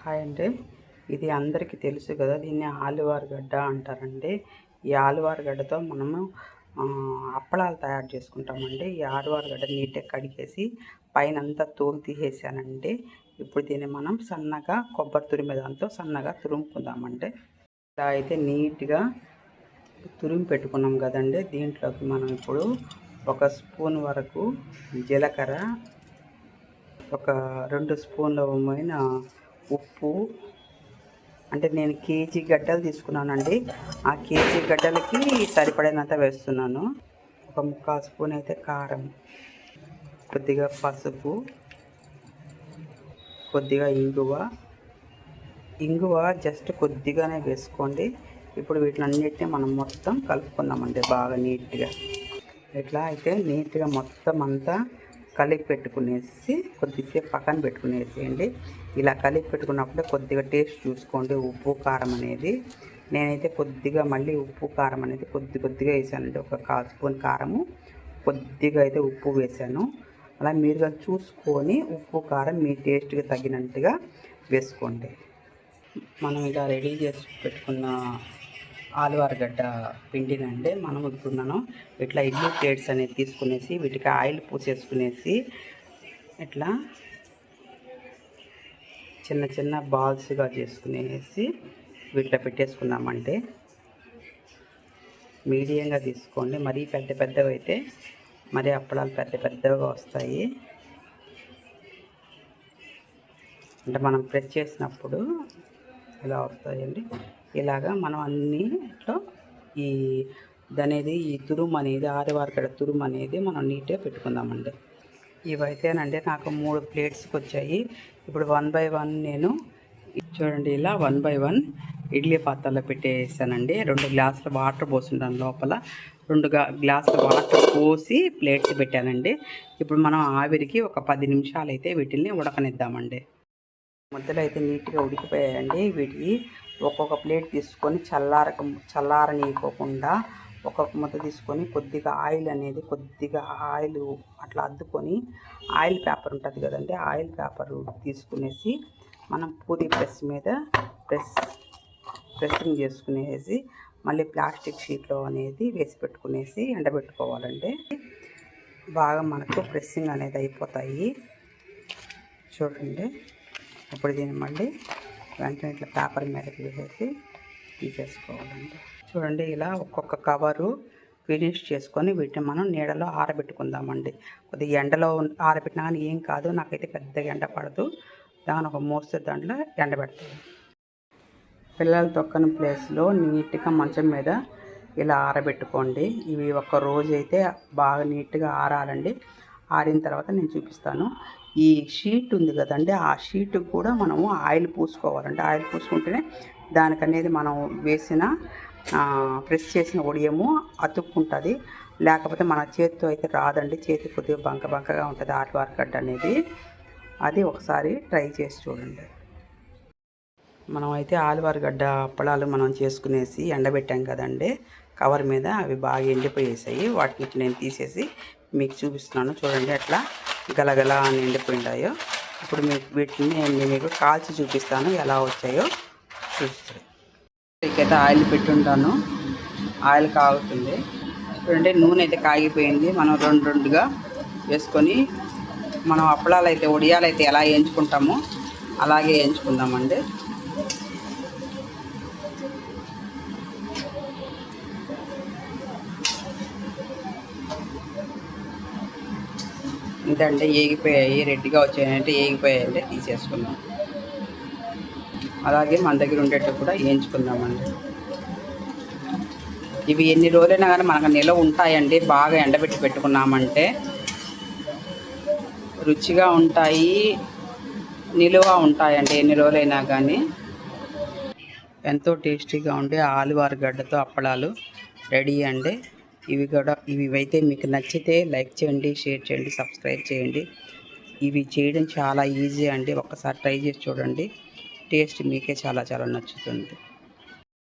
Hi అండి. ఇది అందరికీ తెలుసు కదా, దీన్ని ఆలువారగడ్డ అంటారండి. ఈ ఆలువారగడ్డతో మనము అప్పడాలు తయారు చేసుకుంటామండి. ఈ ఆలువారగడ్డ నీట్గా కడిగేసి పైన అంతా తోలు తీసేసానండి. ఇప్పుడు దీన్ని మనం సన్నగా కొబ్బరి తురిమే దాంతో సన్నగా తురుముకుందామండి. ఇలా అయితే నీట్గా తురిమి పెట్టుకున్నాం కదండి. దీంట్లోకి మనం ఇప్పుడు 1 స్పూన్ వరకు జీలకర్ర, ఒక 2 స్పూన్ల ఉప్పు, అంటే నేను కేజీ గడ్డలు తీసుకున్నానండి. ఆ కేజీ గడ్డలకి సరిపడినంత వేస్తున్నాను. ఒక 1/4 స్పూన్ అయితే కారం, కొద్దిగా పసుపు, కొద్దిగా ఇంగువ జస్ట్ కొద్దిగానే వేసుకోండి. ఇప్పుడు వీటినన్నిటిని మనం మొత్తం కలుపుకుందామండి బాగా నీట్గా. ఇట్లా అయితే నీట్గా మొత్తం అంతా కలిపి పెట్టుకునేసి కొద్దిసేపు పక్కన పెట్టుకునేసేయండి. ఇలా కలిపి పెట్టుకున్నప్పుడే కొద్దిగా టేస్ట్ చూసుకోండి, ఉప్పు కారం అనేది. నేనైతే కొద్దిగా మళ్ళీ ఉప్పు కారం అనేది కొద్దిగా వేసానండి. ఒక 1/4 స్పూన్ కారము, కొద్దిగా అయితే ఉప్పు వేసాను. అలా మీరుగా చూసుకొని ఉప్పు కారం మీ టేస్ట్కి తగినట్టుగా వేసుకోండి. మనం ఇలా రెడీ చేసి పెట్టుకున్న ఆలువారగడ్డ పిండినండి మనం ఇప్పుడు ఇట్లా ఇడ్లీ ప్లేట్స్ అనేది తీసుకునేసి వీటికి ఆయిల్ పూసేసుకునేసి ఇట్లా చిన్న చిన్న బాల్స్గా చేసుకునేసి వీటిలో పెట్టేసుకున్నామంటే మీడియంగా తీసుకోండి. మరీ పెద్దవి అయితే మరి అప్పడాలు పెద్దగా వస్తాయి. అంటే మనం ప్రెస్ చేసినప్పుడు ఇలా వస్తాయండి. ఇలాగా మనం అన్నిట్లో ఈ తురుము అనేది ఆలువారగడ్డ తురుము అనేది మనం నీట్గా పెట్టుకుందామండి. ఇవైతేనండి నాకు 3 ప్లేట్స్కి వచ్చాయి. ఇప్పుడు 1 బై 1 నేను చూడండి ఇలా 1 బై 1 ఇడ్లీ పాత్రలో పెట్టేసానండి. 2 గ్లాసుల వాటర్ పోసుంటాను లోపల. 2 గ్లాసుల వాటర్ పోసి ప్లేట్స్ పెట్టానండి. ఇప్పుడు మనం ఆవిరికి ఒక 10 నిమిషాలు అయితే వీటిని ఉడకనిద్దామండి. ముద్దలు అయితే నీట్గా ఉడికిపోయాయండి. వీటికి ఒక్కొక్క ప్లేట్ తీసుకొని చల్లారనీయకోకుండా ఒక్కొక్క ముద్ద తీసుకొని కొద్దిగా ఆయిల్ అట్లా అద్దుకొని, ఆయిల్ పేపర్ ఉంటుంది కదండి, ఆయిల్ పేపర్ తీసుకునేసి మనం పూరీ ప్రెస్ మీద ప్రెస్సింగ్ చేసుకునేసి మళ్ళీ ప్లాస్టిక్ షీట్లో అనేది వేసి పెట్టుకునేసి ఎండబెట్టుకోవాలండి. బాగా మనకు ప్రెస్సింగ్ అనేది అయిపోతాయి చూడండి. ఇప్పుడు దీన్ని మళ్ళీ వెంటనే ఇట్లా పేపర్ మీదకి వేసేసి తీసేసుకోవాలండి. చూడండి ఇలా ఒక్కొక్క కవరు ఫినిష్ చేసుకొని వీటిని మనం నీడలో ఆరబెట్టుకుందామండి. కొద్దిగా ఎండలో ఆరబెట్టినా కానీ ఏం కాదు, నాకైతే పెద్దగా ఎండ పడదు. దాని ఒక మోస్తరు దాంట్లో ఎండబెడతాను. పిల్లలు తొక్కని ప్లేస్లో నీట్గా మంచం మీద ఇలా ఆరబెట్టుకోండి. ఇవి ఒక రోజు అయితే బాగా నీట్గా ఆరాలండి. ఆరిన తర్వాత నేను చూపిస్తాను. ఈ షీట్ ఉంది కదండి, ఆ షీట్ కూడా మనము ఆయిల్ పూసుకోవాలండి. ఆయిల్ పూసుకుంటేనే దానికనేది మనం ప్రెస్ చేసిన ఒడియము అతుక్కుంటుంది. లేకపోతే మన చేతితో అయితే రాదండి. చేతి కొద్దిగా బంకగా ఉంటుంది ఆలువారగడ్డ అనేది. అది ఒకసారి ట్రై చేసి చూడండి. మనం అయితే ఆలువారగడ్డ అప్పడాలు మనం చేసుకునేసి ఎండబెట్టాం కదండి కవర్ మీద. అవి బాగా ఎండిపోయేసాయి. వాటిని నేను తీసేసి మీకు చూపిస్తున్నాను. చూడండి ఎట్లా గలగలా అని ఎండిపోయిండాయో. ఇప్పుడు వీటిని నేను మీకు కాల్చి చూపిస్తాను ఎలా వచ్చాయో చూస్తాను. ఇకైతే ఆయిల్ పెట్టుంటాను, ఆయిల్ కాగుతుంది. చూడండి నూనె అయితే కాగిపోయింది. మనం రెండుగా వేసుకొని మనం అప్పడాలు అయితే ఒడియాలు ఎలా వేయించుకుంటామో అలాగే వేయించుకుందామండి. ఇంతంటే ఏగిపోయాయి, రెడ్డిగా వచ్చాయంటే ఏగిపోయాయంటే తీసేసుకున్నాం. అలాగే మన దగ్గర ఉండేట్టు కూడా వేయించుకుందామండి. ఇవి ఎన్ని రోజులైనా కానీ మనకు నిల్వ ఉంటాయండి. బాగా ఎండబెట్టి పెట్టుకున్నామంటే రుచిగా ఉంటాయి, నిలువ ఉంటాయండి ఎన్ని రోజులైనా కానీ. ఎంతో టేస్టీగా ఉండే ఆలువారగడ్డతో అప్పడాలు రెడీ అండి. ఇవైతే మీకు నచ్చితే లైక్ చేయండి, షేర్ చేయండి, సబ్స్క్రైబ్ చేయండి. ఇవి చేయడం చాలా ఈజీ అండి. ఒక్కసారి ట్రై చేసి చూడండి. టేస్ట్ మీకే చాలా నచ్చుతుంది.